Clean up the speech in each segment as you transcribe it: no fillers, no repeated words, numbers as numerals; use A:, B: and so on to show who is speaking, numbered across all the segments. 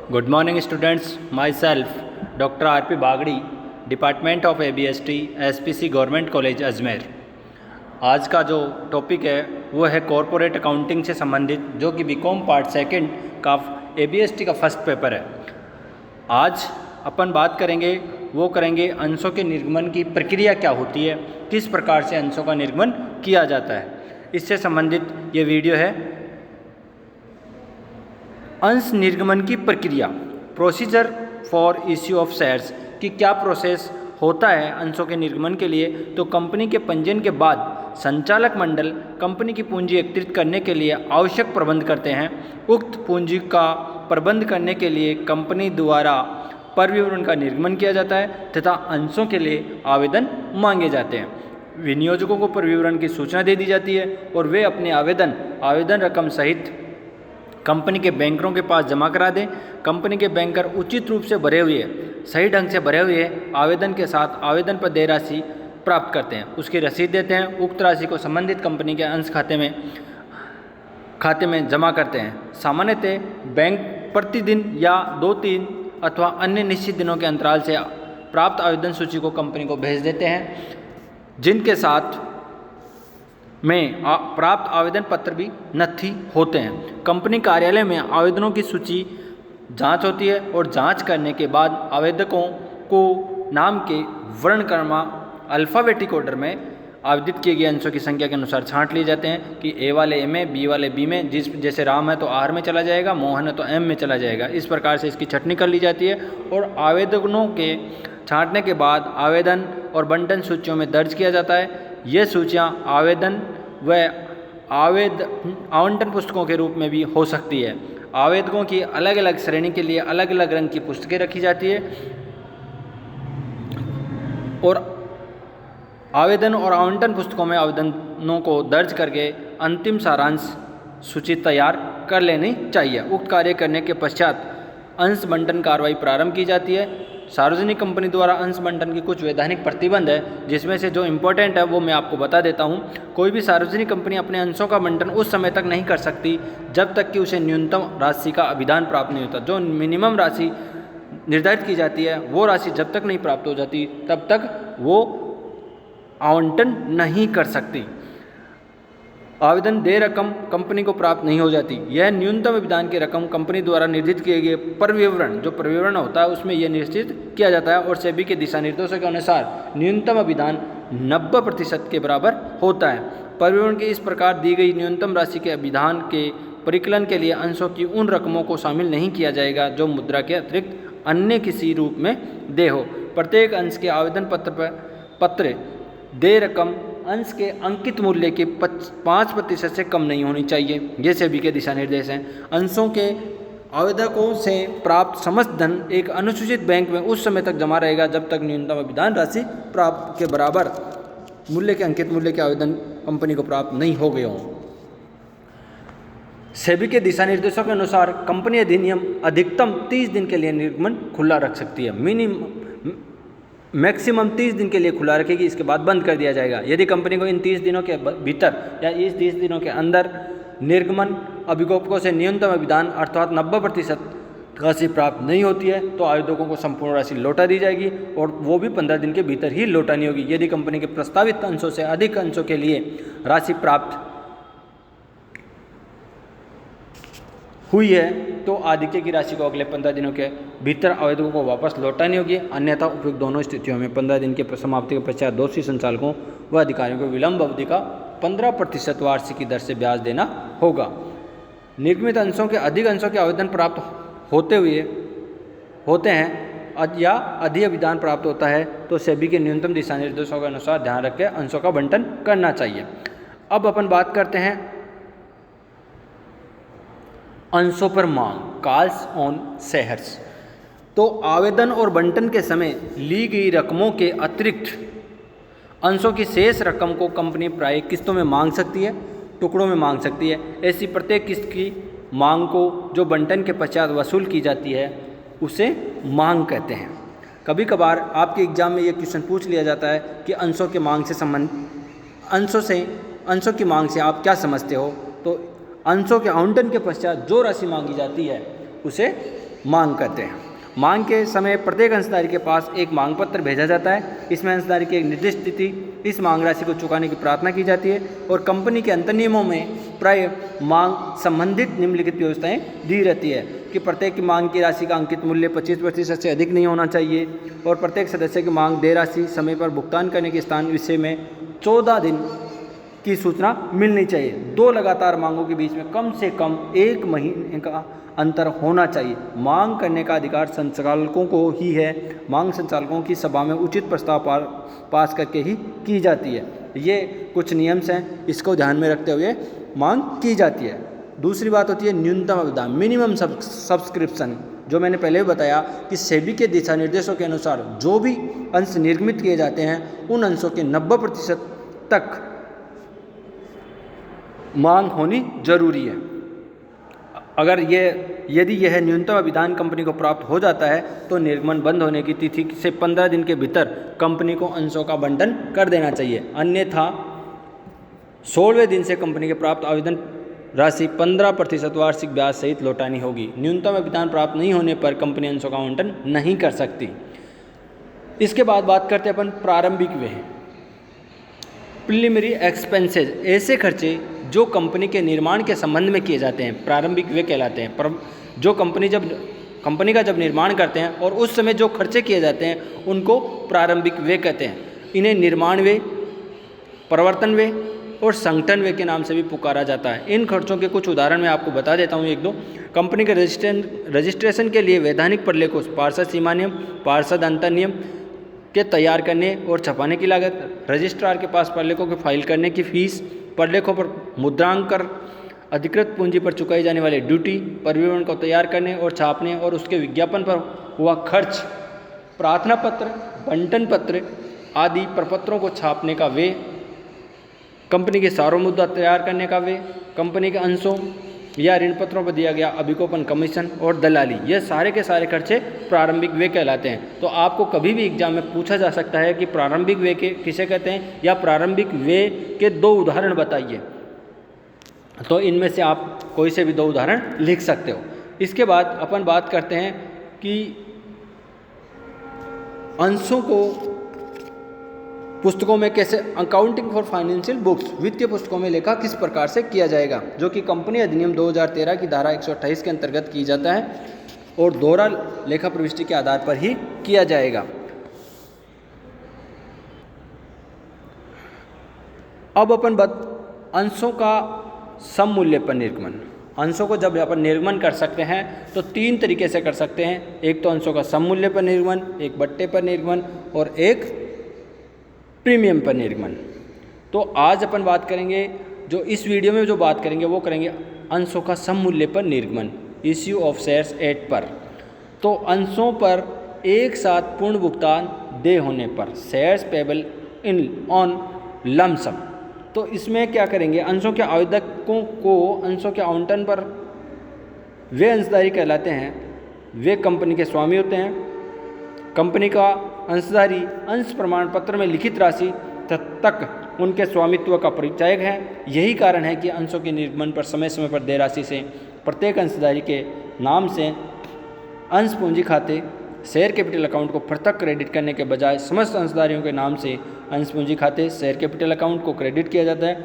A: Good morning students, myself Dr. R.P. Bagdi, department of ABST SPC government college Ajmer. आज का जो topic है वो है कॉरपोरेट अकाउंटिंग से संबंधित, जो कि बीकॉम पार्ट सेकंड का ABST का फर्स्ट पेपर है। आज अपन बात करेंगे अंशों के निर्गमन की प्रक्रिया क्या होती है, किस प्रकार से अंशों का निर्गमन किया जाता है। इससे संबंधित ये वीडियो है। अंश निर्गमन की प्रक्रिया, procedure for issue of shares, कि क्या प्रोसेस होता है अंशों के निर्गमन के लिए। तो कंपनी के पंजीयन के बाद संचालक मंडल कंपनी की पूंजी एकत्रित करने के लिए आवश्यक प्रबंध करते हैं। उक्त पूंजी का प्रबंध करने के लिए कंपनी द्वारा पर विवरण का निर्गमन किया जाता है तथा अंशों के लिए आवेदन मांगे जाते हैं। विनियोजकों को पर विवरण की सूचना दे दी जाती है और वे अपने आवेदन रकम सहित कंपनी के बैंकरों के पास जमा करा दें। कंपनी के बैंकर उचित रूप से सही ढंग से भरे हुए आवेदन के साथ आवेदन पर देय राशि प्राप्त करते हैं, उसकी रसीद देते हैं। उक्त राशि को संबंधित कंपनी के अंश खाते में जमा करते हैं। सामान्यतः बैंक प्रतिदिन या 2-3 अथवा अन्य निश्चित दिनों के अंतराल से प्राप्त आवेदन सूची को कंपनी को भेज देते हैं, जिनके साथ में प्राप्त आवेदन पत्र भी नथी होते हैं। कंपनी कार्यालय में आवेदनों की सूची जांच होती है और जांच करने के बाद आवेदकों को नाम के वर्णक्रम अल्फ़ाबेटिक ऑर्डर में आवेदित किए गए अंशों की संख्या के अनुसार छांट लिए जाते हैं कि ए वाले ए में, बी वाले बी में, जैसे राम है तो आर में चला जाएगा, मोहन है तो एम में चला जाएगा। इस प्रकार से इसकी छंटनी कर ली जाती है और आवेदकों के छांटने के बाद आवेदन और बंटन सूचियों में दर्ज किया जाता है। ये सूचियाँ आवेदन व आवंटन पुस्तकों के रूप में भी हो सकती है। आवेदकों की अलग अलग श्रेणी के लिए अलग अलग रंग की पुस्तकें रखी जाती है और आवेदन और आवंटन पुस्तकों में आवेदनों को दर्ज करके अंतिम सारांश सूची तैयार कर लेनी चाहिए। उक्त कार्य करने के पश्चात अंश बंटन कार्रवाई प्रारंभ की जाती है। सार्वजनिक कंपनी द्वारा अंश बंटन की कुछ वैधानिक प्रतिबंध है, जिसमें से जो इम्पोर्टेंट है वो मैं आपको बता देता हूँ। कोई भी सार्वजनिक कंपनी अपने अंशों का बंटन उस समय तक नहीं कर सकती जब तक कि उसे न्यूनतम राशि का अभिदान प्राप्त नहीं होता। जो मिनिमम राशि निर्धारित की जाती है वो राशि जब तक नहीं प्राप्त हो जाती तब तक वो आवंटन नहीं कर सकती। आवेदन देय रकम कंपनी को प्राप्त नहीं हो जाती। यह न्यूनतम अभिदान की रकम कंपनी द्वारा निर्धारित किए गए पर विवरण होता है उसमें यह निश्चित किया जाता है और सेबी के दिशा निर्देशों के अनुसार न्यूनतम अभिदान 90% के बराबर होता है। पर विवरण की इस प्रकार दी गई न्यूनतम राशि के अभिदान के परिकलन के लिए अंशों की उन रकमों को शामिल नहीं किया जाएगा जो मुद्रा के अतिरिक्त अन्य किसी रूप में देय हो। प्रत्येक अंश के आवेदन पत्र देय रकम अंश के अंकित मूल्य के 5% से कम नहीं होनी चाहिए। ये सेबी के दिशा निर्देश हैं। अंशों के आवेदकों से प्राप्त समस्त धन एक अनुसूचित बैंक में उस समय तक जमा रहेगा जब तक न्यूनतम अभिदान राशि प्राप्त के बराबर मूल्य के अंकित मूल्य के आवेदन कंपनी को प्राप्त नहीं हो गए हों। सेबी के दिशा निर्देशों के अनुसार कंपनी अधिनियम अधिकतम 30 दिन के लिए निर्गमन खुला रख सकती है। मैक्सिमम 30 दिन के लिए खुला रखेगी, इसके बाद बंद कर दिया जाएगा। यदि कंपनी को इन 30 दिनों के भीतर या इस 30 दिनों के अंदर निर्गमन अभिभावकों से न्यूनतम अभिदान अर्थात 90% राशि प्राप्त नहीं होती है तो आवेदकों को संपूर्ण राशि लौटा दी जाएगी और वो भी 15 दिन के भीतर ही लौटानी होगी। यदि कंपनी के प्रस्तावित अंशों से अधिक अंशों के लिए राशि प्राप्त हुई है तो आधिक्य की राशि को अगले 15 दिनों के भीतर आवेदकों को वापस लौटानी होगी। अन्यथा उपयुक्त दोनों स्थितियों में 15 दिन के समाप्ति के पश्चात दोषी संचालकों व अधिकारियों को विलंब अवधि का 15% वार्षिक की दर से ब्याज देना होगा। निर्गमित अंशों के अधिक अंशों के आवेदन प्राप्त होते हैं या अधिक अभिदान प्राप्त होता है तो सेबी के न्यूनतम दिशा निर्देशों के अनुसार ध्यान रख के अंशों का बंटन करना चाहिए। अब अपन बात करते हैं अंशों पर मांग, कॉल्स ऑन शेयर्स। तो आवेदन और बंटन के समय ली गई रकमों के अतिरिक्त अंशों की शेष रकम को कंपनी प्रायः किस्तों में मांग सकती है, टुकड़ों में मांग सकती है। ऐसी प्रत्येक किस्त की मांग को जो बंटन के पश्चात वसूल की जाती है उसे मांग कहते हैं। कभी कभार आपके एग्जाम में ये क्वेश्चन पूछ लिया जाता है कि अंशों की मांग से आप क्या समझते हो। तो अंशों के आवंटन के पश्चात जो राशि मांगी जाती है उसे मांग करते हैं। मांग के समय प्रत्येक अंशधारी के पास एक मांग पत्र भेजा जाता है। इसमें अंशधारी की एक निर्दिष्ट तिथि इस मांग राशि को चुकाने की प्रार्थना की जाती है और कंपनी के अंतर्नियमों में प्राय मांग संबंधित निम्नलिखित व्यवस्थाएं दी रहती है कि प्रत्येक की मांग की राशि का अंकित मूल्य 25% से अधिक नहीं होना चाहिए और प्रत्येक सदस्य की मांग देय राशि समय पर भुगतान करने के स्थान विषय में 14 दिन की सूचना मिलनी चाहिए। दो लगातार मांगों के बीच में कम से कम 1 महीने का अंतर होना चाहिए। मांग करने का अधिकार संचालकों को ही है। मांग संचालकों की सभा में उचित प्रस्ताव पास करके ही की जाती है। ये कुछ नियम्स हैं, इसको ध्यान में रखते हुए मांग की जाती है। दूसरी बात होती है न्यूनतम अवदान, मिनिमम सब्सक्रिप्शन, जो मैंने पहले भी बताया कि सेबी के दिशा निर्देशों के अनुसार जो भी अंश निर्मित किए जाते हैं उन अंशों के 90% तक मांग होनी जरूरी है। अगर यदि यह न्यूनतम अभिदान कंपनी को प्राप्त हो जाता है तो निर्गमन बंद होने की तिथि से 15 दिन के भीतर कंपनी को अंशों का बंटन कर देना चाहिए, अन्यथा 16वें दिन से कंपनी के प्राप्त आवेदन राशि 15% वार्षिक ब्याज सहित लौटानी होगी। न्यूनतम अभिदान प्राप्त नहीं होने पर कंपनी अंशों का आवंटन नहीं कर सकती। इसके बाद बात करते हैं अपन प्रारंभिक व्यय, प्रिलिमिनरी एक्सपेंसेस, ऐसे खर्चे जो कंपनी के निर्माण के संबंध में किए जाते हैं प्रारंभिक व्यय कहलाते हैं। पर जो कंपनी का जब निर्माण करते हैं और उस समय जो खर्चे किए जाते हैं उनको प्रारंभिक व्यय कहते हैं। इन्हें निर्माण व्यय, प्रवर्तन व्यय और संगठन व्यय के नाम से भी पुकारा जाता है। इन खर्चों के कुछ उदाहरण मैं आपको बता देता हूँ एक दो। कंपनी के रजिस्ट्रेशन के लिए वैधानिक प्रलेखों, पार्षद सीमा नियम, पार्षद अंतर नियम के तैयार करने और छपाने की लागत, रजिस्ट्रार के पास प्रलेखों को फाइल करने की फीस, प्रलेखों पर मुद्रांकन, अधिकृत पूंजी पर चुकाई जाने वाली ड्यूटी, परिविवरण को तैयार करने और छापने और उसके विज्ञापन पर हुआ खर्च, प्रार्थना पत्र, बंटन पत्र आदि प्रपत्रों को छापने का व्यय, कंपनी के सारों मुद्दा तैयार करने का व्यय, कंपनी के अंशों या ऋण पत्रों पर दिया गया अभिकोपन कमीशन और दलाली, ये सारे के सारे खर्चे प्रारंभिक व्यय कहलाते हैं। तो आपको कभी भी एग्जाम में पूछा जा सकता है कि प्रारंभिक व्यय के किसे कहते हैं या प्रारंभिक व्यय के 2 उदाहरण बताइए, तो इनमें से आप कोई से भी 2 उदाहरण लिख सकते हो। इसके बाद अपन बात करते हैं कि अंशों को पुस्तकों में कैसे, अकाउंटिंग फॉर फाइनेंशियल बुक्स, वित्तीय पुस्तकों में लेखा किस प्रकार से किया जाएगा, जो कि कंपनी अधिनियम 2013 की धारा 128 के अंतर्गत की जाता है और दोहरा लेखा प्रविष्टि के आधार पर ही किया जाएगा। अब अपन अंशों का सम मूल्य पर निर्गमन, अंशों को जब अपन निर्गमन कर सकते हैं तो 3 तरीके से कर सकते हैं। एक तो अंशों का सम मूल्य पर निर्गमन, एक बट्टे पर निर्गमन और एक प्रीमियम पर निर्गमन। तो आज अपन बात करेंगे, जो इस वीडियो में जो बात करेंगे वो करेंगे अंशों का सम मूल्य पर निर्गमन, इश्यू ऑफ शेयर्स एट पर। तो अंशों पर एक साथ पूर्ण भुगतान देय होने पर, shares payable in on lump sum. तो इसमें क्या करेंगे, अंशों के आवेदकों को अंशों के आवंटन पर वे अंशधारी कहलाते हैं, वे कंपनी के स्वामी होते हैं। कंपनी का अंशधारी अंश प्रमाण पत्र में लिखित राशि तक उनके स्वामित्व का परिचायक है। यही कारण है कि अंशों के निर्गमन पर समय समय पर देय राशि से प्रत्येक अंशधारी के नाम से अंश पूंजी खाते, शेयर कैपिटल अकाउंट को पृथक क्रेडिट करने के बजाय समस्त अंशधारियों के नाम से अंश पूंजी खाते, शेयर कैपिटल अकाउंट को क्रेडिट किया जाता है।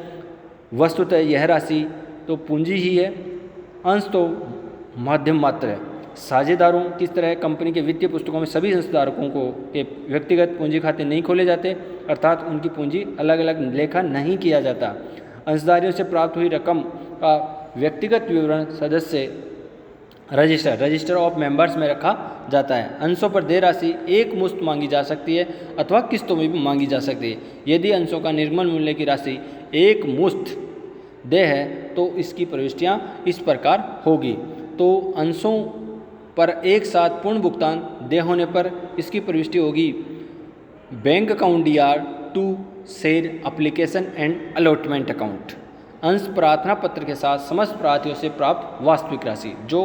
A: वस्तुतः यह राशि तो पूंजी ही है, अंश तो माध्यम मात्र है। साझेदारों की तरह कंपनी के वित्तीय पुस्तकों में सभी अंशधारकों को के व्यक्तिगत पूंजी खाते नहीं खोले जाते, अर्थात उनकी पूंजी अलग अलग लेखा नहीं किया जाता। अंशधारियों से प्राप्त हुई रकम का व्यक्तिगत विवरण सदस्य रजिस्टर ऑफ मेंबर्स में रखा जाता है। अंशों पर देय राशि एक मुश्त मांगी जा सकती है अथवा किस्तों में भी मांगी जा सकती है। यदि अंशों का निर्गमन मूल्य की राशि एक मुश्त देय है तो इसकी प्रविष्टियां इस प्रकार होगी। तो अंशों पर एक साथ पूर्ण भुगतान देय होने पर इसकी प्रविष्टि होगी bank account DR to share application and allotment account. अंश प्रार्थना पत्र के साथ समस्त प्रार्थियों से प्राप्त वास्तविक राशि, जो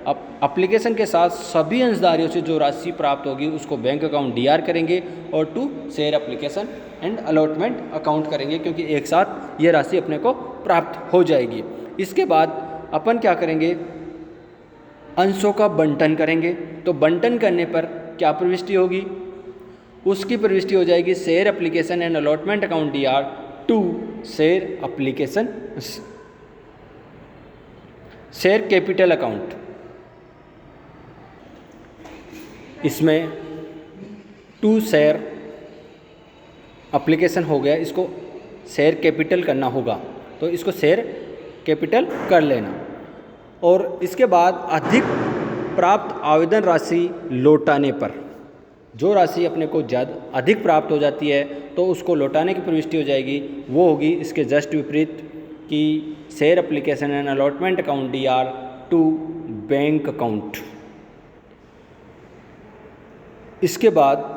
A: एप्लीकेशन के साथ सभी अंशधारियों से जो राशि प्राप्त होगी उसको बैंक अकाउंट DR करेंगे और to share application and allotment account करेंगे, क्योंकि एक साथ ये राशि अपने को प्राप्त हो जाएगी। इसके बाद अपन क्या करेंगे, अंशों का बंटन करेंगे। तो बंटन करने पर क्या प्रविष्टि होगी? उसकी प्रविष्टि हो जाएगी share application and allotment account DR to share application share capital account. इसमें टू शेयर एप्लीकेशन हो गया, इसको शेयर कैपिटल करना होगा, तो इसको शेयर कैपिटल कर लेना। और इसके बाद अधिक प्राप्त आवेदन राशि लौटाने पर, जो राशि अपने को ज़्यादा अधिक प्राप्त हो जाती है तो उसको लौटाने की प्रविष्टि हो जाएगी, वो होगी इसके जस्ट विपरीत कि share application and allotment account DR to bank account. इसके बाद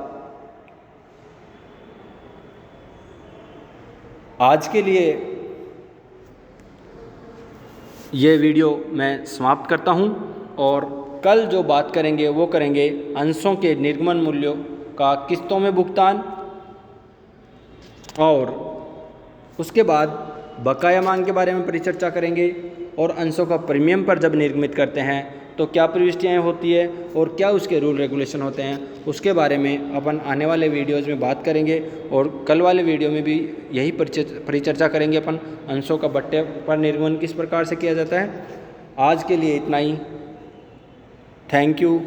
A: आज के लिए ये वीडियो मैं समाप्त करता हूँ और कल जो बात करेंगे वो करेंगे अंशों के निर्गमन मूल्यों का किस्तों में भुगतान, और उसके बाद बकाया मांग के बारे में परिचर्चा करेंगे, और अंशों का प्रीमियम पर जब निर्गमित करते हैं तो क्या प्रविष्टियाँ होती है और क्या उसके रूल रेगुलेशन होते हैं, उसके बारे में अपन आने वाले वीडियोज़ में बात करेंगे। और कल वाले वीडियो में भी यही परिचर्चा करेंगे अपन अंशों का बट्टे पर निर्गमन किस प्रकार से किया जाता है। आज के लिए इतना ही। Thank you.